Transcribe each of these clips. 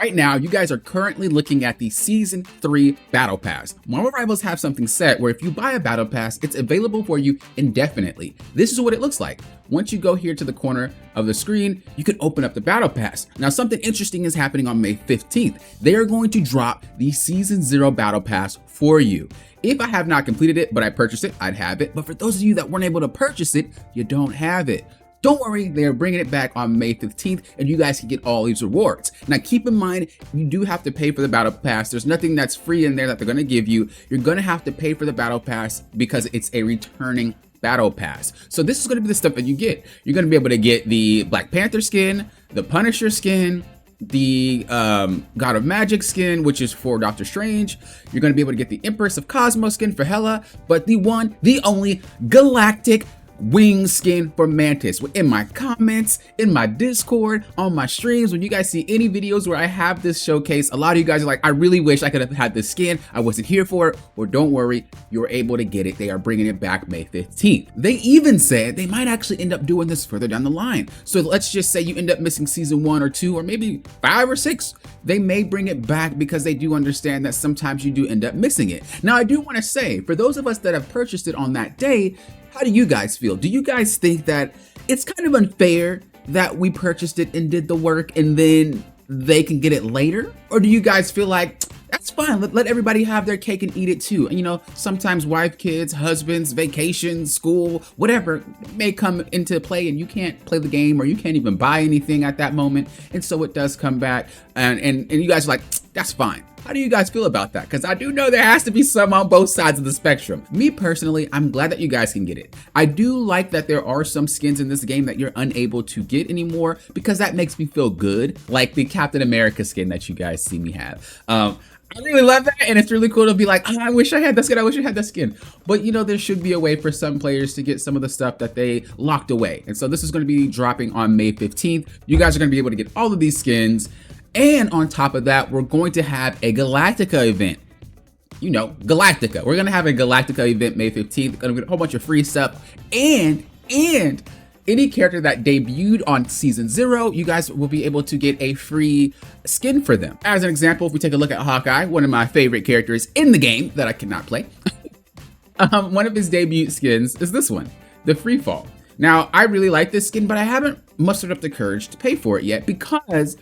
Right now, you guys are currently looking at the Season 3 Battle Pass. Marvel Rivals have something set where if you buy a Battle Pass, it's available for you indefinitely. This is what it looks like. Once you go here to the corner of the screen, you can open up the Battle Pass. Now, something interesting is happening on May 15th. They are going to drop the Season 0 Battle Pass for you. If I have not completed it, but I purchased it, I'd have it. But for those of you that weren't able to purchase it, you don't have it. Don't worry, they are bringing it back on May 15th, and you guys can get all these rewards. Now, keep in mind, you do have to pay for the Battle Pass. There's nothing that's free in there that they're gonna give you. You're gonna have to pay for the Battle Pass because it's a returning Battle Pass. So this is gonna be the stuff that you get. You're gonna be able to get the Black Panther skin, the Punisher skin, the God of Magic skin, which is for Doctor Strange. You're gonna be able to get the Empress of Cosmos skin for Hela, but the one, the only Galactic wing skin for Mantis. In my comments, in my Discord, on my streams, when you guys see any videos where I have this showcase, a lot of you guys are like, I really wish I could have had this skin. I wasn't here for it. Well, don't worry, you're able to get it. They are bringing it back May 15th. They even said they might actually end up doing this further down the line. So let's just say you end up missing season 1 or 2 or maybe 5 or 6. They may bring it back because they do understand that sometimes you do end up missing it. Now, I do want to say, for those of us that have purchased it on that day, how do you guys feel? Do you guys think that it's kind of unfair that we purchased it and did the work and then they can get it later? Or do you guys feel like, that's fine, let everybody have their cake and eat it too? And, you know, sometimes wife, kids, husbands, vacations, school, whatever may come into play and you can't play the game or you can't even buy anything at that moment. And so it does come back and you guys are like, that's fine. How do you guys feel about that? Because I do know there has to be some on both sides of the spectrum. Me personally, I'm glad that you guys can get it. I do like that there are some skins in this game that you're unable to get anymore because that makes me feel good. Like the Captain America skin that you guys see me have. I really love that, and it's really cool to be like, oh, I wish I had that skin, I wish I had that skin. But you know, there should be a way for some players to get some of the stuff that they locked away. And so this is going to be dropping on May 15th. You guys are going to be able to get all of these skins. And on top of that, we're going to have a Galactica event. You know, Galactica. We're going to have a Galactica event May 15th. Going to get a whole bunch of free stuff. And any character that debuted on Season 0, you guys will be able to get a free skin for them. As an example, if we take a look at Hawkeye, one of my favorite characters in the game that I cannot play, one of his debut skins is this one, the Free Fall. Now, I really like this skin, but I haven't mustered up the courage to pay for it yet because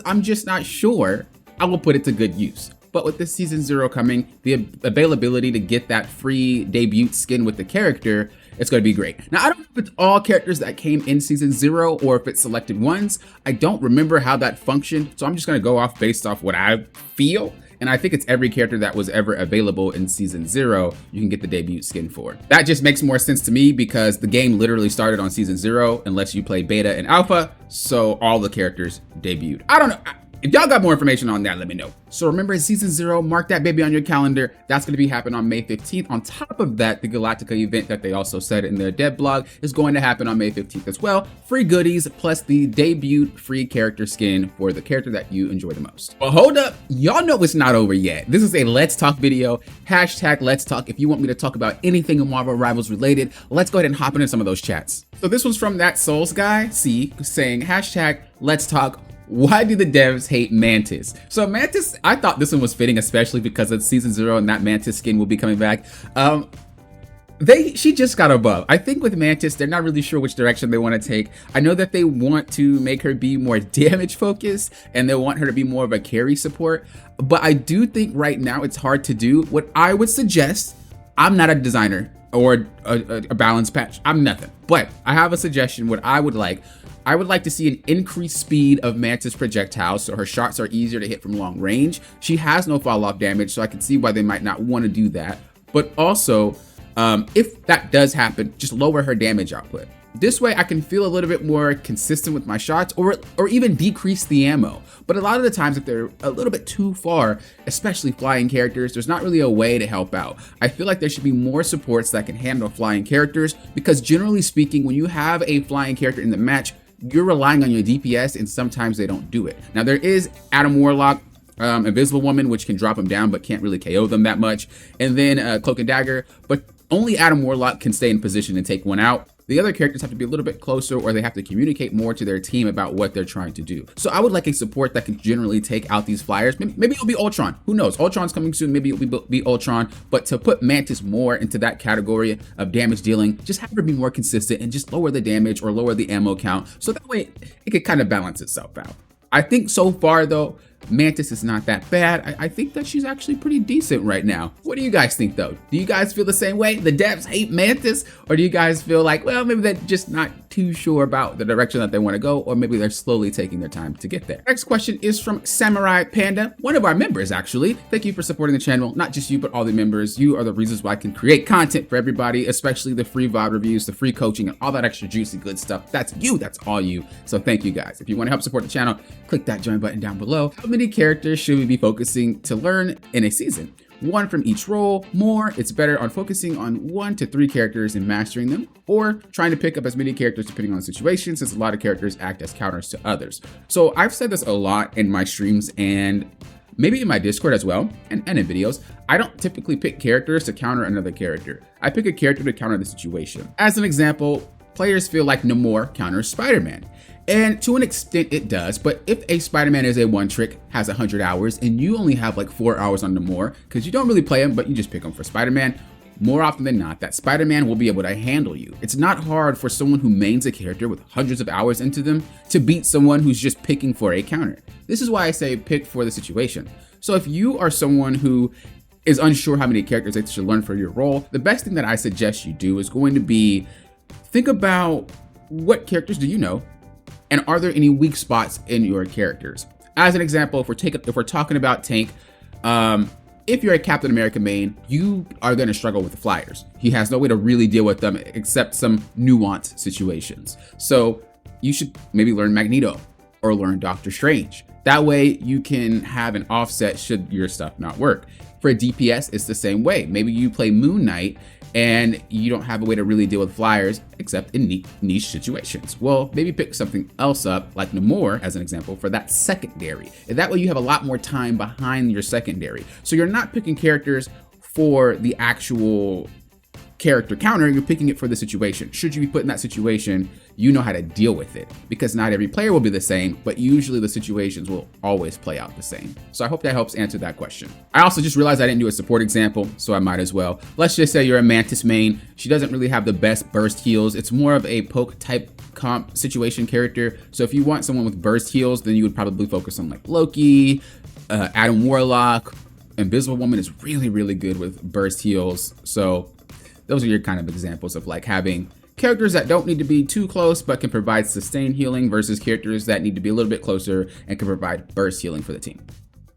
I'm just not sure I will put it to good use. But with this Season 0 coming, the availability to get that free debut skin with the character, it's going to be great. Now, I don't know if it's all characters that came in Season 0 or if it's selected ones. I don't remember how that functioned, so I'm just going to go off based off what I feel. And I think it's every character that was ever available in Season 0, you can get the debut skin for. That just makes more sense to me because the game literally started on Season 0 unless you play beta and alpha, so all the characters debuted. I don't know. If y'all got more information on that, let me know. So remember, Season 0, mark that baby on your calendar. That's going to be happening on May 15th. On top of that, the Galactica event that they also said in their dev blog is going to happen on May 15th as well. Free goodies, plus the debut free character skin for the character that you enjoy the most. Well, hold up. Y'all know it's not over yet. This is a Let's Talk video. Hashtag Let's Talk. If you want me to talk about anything Marvel Rivals related, let's go ahead and hop into some of those chats. So this was from that Souls guy, C, saying hashtag Let's Talk. Why do the devs hate Mantis? So Mantis, I thought this one was fitting, especially because it's Season 0 and that Mantis skin will be coming back. She just got above. I think with Mantis, they're not really sure which direction they want to take. I know that they want to make her be more damage focused and they want her to be more of a carry support. But I do think right now it's hard to do. What I would suggest, I'm not a designer or a balance patch. I'm nothing. But I have a suggestion. What I would like to see an increased speed of Mantis projectiles so her shots are easier to hit from long range. She has no fall off damage, so I can see why they might not want to do that. But also, if that does happen, just lower her damage output. This way I can feel a little bit more consistent with my shots or even decrease the ammo. But a lot of the times if they're a little bit too far, especially flying characters, there's not really a way to help out. I feel like there should be more supports that can handle flying characters because generally speaking, when you have a flying character in the match, you're relying on your DPS and sometimes they don't do it. Now there is Adam Warlock, Invisible Woman, which can drop them down but can't really KO them that much. And then Cloak and Dagger, but only Adam Warlock can stay in position and take one out. The other characters have to be a little bit closer, or they have to communicate more to their team about what they're trying to do. So I would like a support that can generally take out these flyers. Maybe it'll be Ultron. Who knows? Ultron's coming soon. Maybe it'll be Ultron. But to put Mantis more into that category of damage dealing, just have her be more consistent and just lower the damage or lower the ammo count. So that way it could kind of balance itself out. I think so far though, Mantis is not that bad. I think that she's actually pretty decent right now. What do you guys think though? Do you guys feel the same way? The devs hate Mantis? Or do you guys feel like, well, maybe they're just not too sure about the direction that they want to go, or maybe they're slowly taking their time to get there? Next question is from Samurai Panda, one of our members actually. Thank you for supporting the channel. Not just you, but all the members. You are the reasons why I can create content for everybody, especially the free VOD reviews, the free coaching, and all that extra juicy good stuff. That's you, that's all you. So thank you guys. If you want to help support the channel, click that join button down below. How many characters should we be focusing to learn in a season? One from each role. More, it's better on focusing on 1 to 3 characters and mastering them, or trying to pick up as many characters depending on the situation, since a lot of characters act as counters to others. So I've said this a lot in my streams and maybe in my Discord as well, and in videos. I don't typically pick characters to counter another character. I pick a character to counter the situation. As an example, players feel like Namor counters Spider-Man. And to an extent it does, but if a Spider-Man is a one trick, has 100 hours, and you only have like 4 hours on Namor, because you don't really play him, but you just pick him for Spider-Man, more often than not, that Spider-Man will be able to handle you. It's not hard for someone who mains a character with hundreds of hours into them to beat someone who's just picking for a counter. This is why I say pick for the situation. So if you are someone who is unsure how many characters they should learn for your role, the best thing that I suggest you do is going to be, think about what characters do you know, and are there any weak spots in your characters? As an example, if we're talking about tank, if you're a Captain America main, you are going to struggle with the flyers. He has no way to really deal with them except some nuanced situations. So you should maybe learn Magneto or learn Doctor Strange. That way you can have an offset should your stuff not work. For a DPS, it's the same way. Maybe you play Moon Knight and you don't have a way to really deal with flyers except in niche situations. Well, maybe pick something else up, like Namor as an example, for that secondary. And that way you have a lot more time behind your secondary. So you're not picking characters for the actual character counter, you're picking it for the situation. Should you be put in that situation, you know how to deal with it, because not every player will be the same, but usually the situations will always play out the same. So I hope that helps answer that question. I also just realized I didn't do a support example, so I might as well. Let's just say you're a Mantis main. She doesn't really have the best burst heals. It's more of a poke type comp situation character. So if you want someone with burst heals, then you would probably focus on like Loki, Adam Warlock. Invisible Woman is really, really good with burst heals. So those are your kind of examples of like having characters that don't need to be too close but can provide sustained healing versus characters that need to be a little bit closer and can provide burst healing for the team.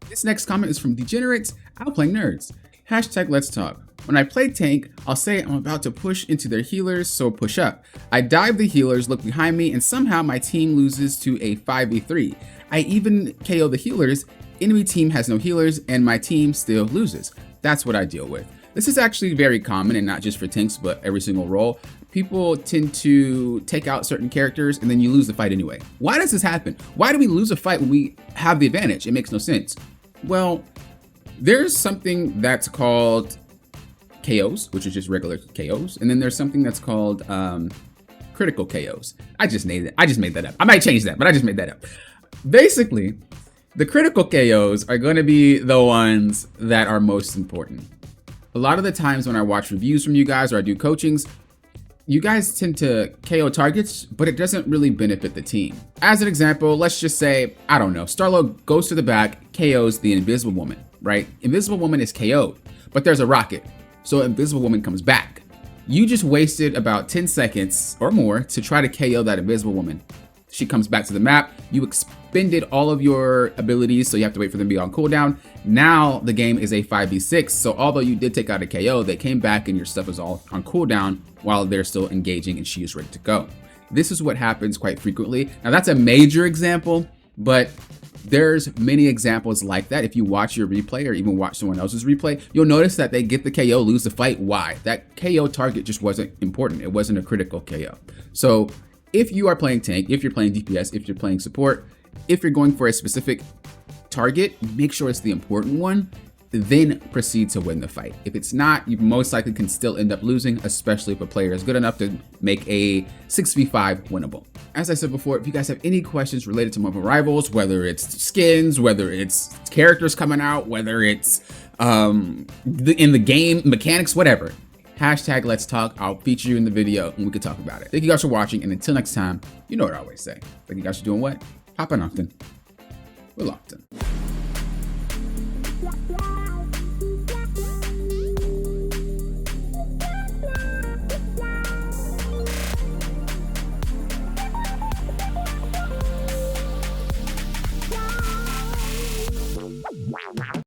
This next comment is from Degenerates Outplaying Nerds. Hashtag let's talk. When I play tank, I'll say I'm about to push into their healers, so push up. I dive the healers, look behind me, and somehow my team loses to a 5v3. I even KO the healers, enemy team has no healers, and my team still loses. That's what I deal with. This is actually very common, and not just for tanks, but every single role. People tend to take out certain characters and then you lose the fight anyway. Why does this happen? Why do we lose a fight when we have the advantage? It makes no sense. Well, there's something that's called KOs, which is just regular KOs. And then there's something that's called critical KOs. I just made that up. I might change that, but I just made that up. Basically, the critical KOs are going to be the ones that are most important. A lot of the times when I watch reviews from you guys or I do coachings, you guys tend to KO targets, but it doesn't really benefit the team. As an example, let's just say, I don't know, Star-Lord goes to the back, KOs the Invisible Woman, right? Invisible Woman is KO'd, but there's a rocket, so Invisible Woman comes back. You just wasted about 10 seconds or more to try to KO that Invisible Woman. She comes back to the map, you expended all of your abilities, so you have to wait for them to be on cooldown. Now the game is a 5v6, so although you did take out a KO, they came back and your stuff is all on cooldown while they're still engaging and she is ready to go. This is what happens quite frequently. Now that's a major example, but there's many examples like that. If you watch your replay or even watch someone else's replay, you'll notice that they get the KO, lose the fight. Why? That KO target just wasn't important. It wasn't a critical KO. So if you are playing tank, if you're playing DPS, if you're playing support, if you're going for a specific target, make sure it's the important one then proceed to win the fight. If it's not, you most likely can still end up losing, especially if a player is good enough to make a 6v5 winnable. As I said before, if you guys have any questions related to Marvel Rivals, whether it's skins, whether it's characters coming out, whether it's in the game mechanics, whatever, hashtag let's talk. I'll feature you in the video and we can talk about it. Thank you guys for watching, and until next time, you know what I always say. Thank you guys for doing what? Hopping often. We're locked in.